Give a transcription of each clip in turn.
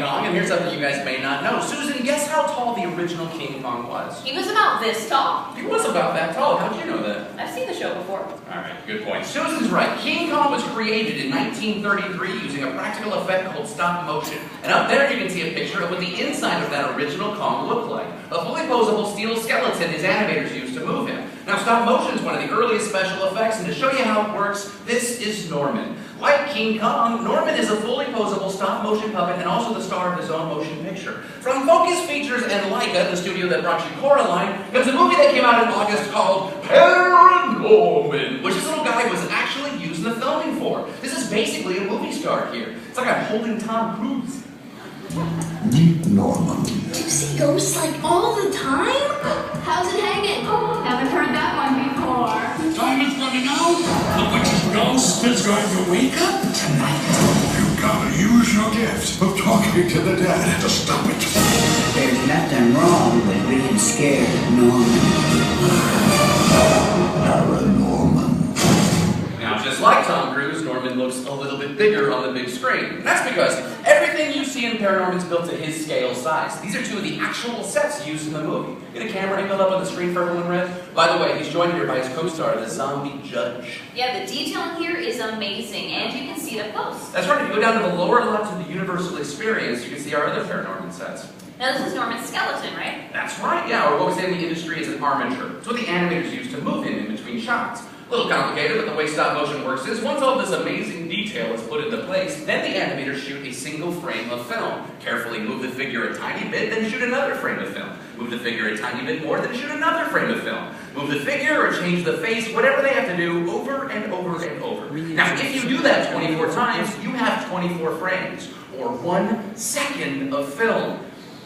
King Kong, and here's something you guys may not know. Susan, guess how tall the original King Kong was? He was about this tall. He was about that tall. How'd you know that? I've seen the show before. Alright, good point. Susan's right. King Kong was created in 1933 using a practical effect called stop motion. And up there you can see a picture of what the inside of that original Kong looked like. A fully posable steel skeleton his animators used to move him. Now, stop motion is one of the earliest special effects, and to show you how it works, this is Norman. Like King Kong, Norman is a fully posable stop-motion puppet and also the star of his own motion picture. From Focus Features and Leica, the studio that brought you Coraline, comes a movie that came out in August called Paranorman, which this little guy was actually using the filming for. This is basically a movie star here. It's like I'm holding Tom Cruise. Meet Norman. Do you see ghosts like all the time? How's it hanging? Haven't heard that one before. Time is running out. The witch's ghost is going to wake up tonight. You gotta use your gift of talking to the dead to stop it. There's nothing wrong with being scared of Norman. Paranorman. Now, just like Tom Cruise, Norman looks a little bit bigger on the big screen. And that's because everything you see in Paranorman is built to his scale size. These are two of the actual sets used in the movie. Get a camera angled up on the screen for everyone read. By the way, he's joined here by his co-star, the zombie judge. Yeah, the detailing here is amazing, and you can see it up close. That's right, if you go down to the lower left of the Universal Experience, you can see our other Paranorman sets. Now this is Norman's skeleton, right? That's right, yeah, or what we say in the industry is an armature. It's what the animators use to move him in between shots. A little complicated, but the way stop motion works is once all this amazing detail is put into place, then the animators shoot a single frame of film. Carefully move the figure a tiny bit, then shoot another frame of film. Move the figure a tiny bit more, then shoot another frame of film. Move the figure or change the face, whatever they have to do, over and over and over. Now, if you do that 24 times, you have 24 frames, or 1 second of film.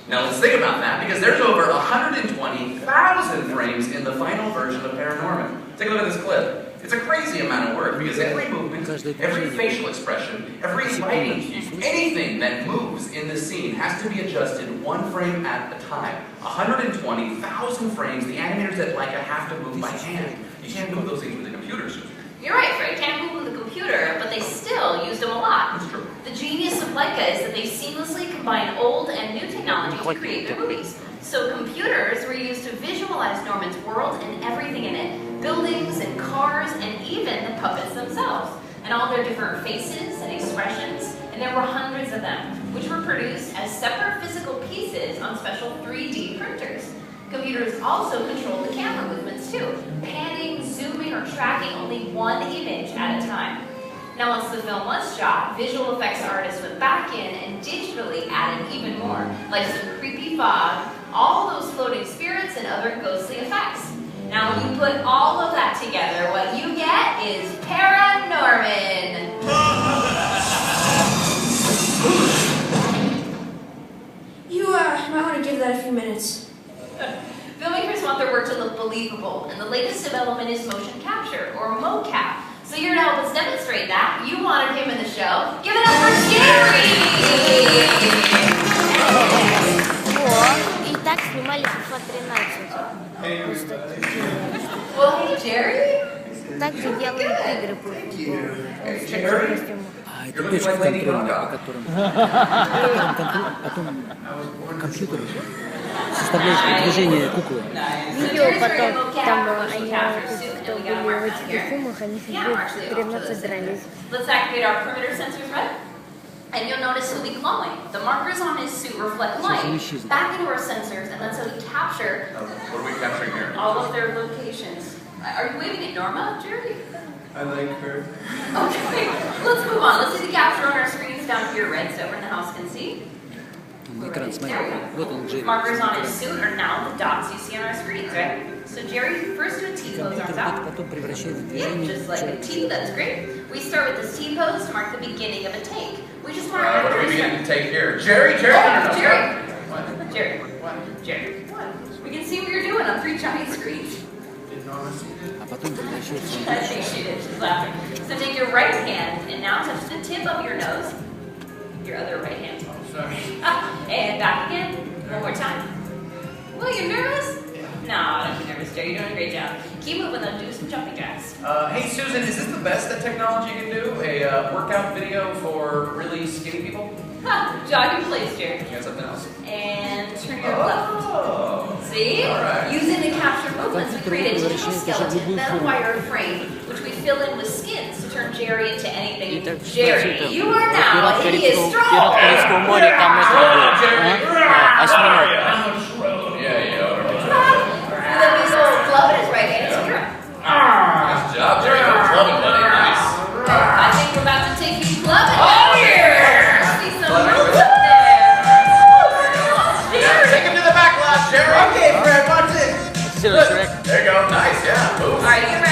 Now let's think about that, because there's over 120,000 frames in the final version of Paranorman. Take a look at this clip. It's a crazy amount of work, because every movement, every facial expression, every lighting cue, anything that moves in the scene has to be adjusted 1 frame at a time. 120,000 frames, the animators at Leica have to move by hand. You can't move those things with a computer, Susan. You're right, Fred. Can't move with a computer, but they still used them a lot. That's true. The genius of Leica is that they seamlessly combine old and new technology to create their movies. So computers were used to visualize Norman's world and everything in it, buildings and cars and even the puppets themselves, and all their different faces and expressions, and there were hundreds of them, which were produced as separate physical pieces on special 3D printers. Computers also control the camera movements too, panning, zooming, or tracking only one image at a time. Now once the film was shot, visual effects artists went back in and digitally added even more, like some creepy fog, all those floating spirits, and other ghostly effects. Now when you put all of that together, what you get is Paranorman. You might want to give that a few minutes. Filmmakers want their work to look believable, and the latest development is motion capture, or mocap. So here to help us demonstrate that, you wanted him in the show. Give it up for Jerry! И так снимали FIFA 13. Well, hey, Jerry? Так же делают игры по футболу. Это точка контроля, о котором компьютер составляет движение куклы. Видео потом, там они, кто были в этих костюмах, они себе 13 дрались. Let's activate our perimeter sensors, right? And you'll notice he'll be glowing. The markers on his suit reflect light back into our sensors, and that's how we capture. What are we capturing here? All of their locations. Are you waving at Norma, Jerry? I like her. Okay, let's move on. Let's see the capture on our screens down here, right? So everyone in the house can see. Экран, смотри. Вот он, Джерри. Markers on his suit are now the dots you see on our screens, right? So Jerry, first do a T-pose arms out. Потом превращает в Yeah, движение. just like a T, that's great. We start with this T-pose to mark the beginning of a take. We just want What are we to beginning to take here? Jerry? Jerry? Oh, Jerry. What? Jerry. What? Jerry. We can see what you're doing on 3 giant screens. А потом превращается. I think she did. She's laughing. So take your right hand and now touch the tip of your nose. Your other right hand. Sorry. And back again. One more time. Well, you nervous? No, don't be nervous, Jerry. You're doing a great job. Keep moving, though. Do some jumping jacks. Hey Susan, is this the best that technology can do? A workout video for really skinny people? Jog in place, Jerry. You got something else? And turn your left. See? Alright. Using the capture movements, we create a digital skeleton, then a wire frame, which we fill in with skins to turn Jerry into anything. Jerry, you are now a hideous Пират straw. Карибского моря, там это был. Осьминог. Then we go club in his right hand. Nice job, Jerry. You're clubbing, buddy. Nice. I think we're about to take you clubbing. Oh, yeah! See some moves up there. Yeah, take him to the back lot, Jerry. Okay, Fred, watch this. Zero Shrek. There you go. Nice, yeah. Move. All right, you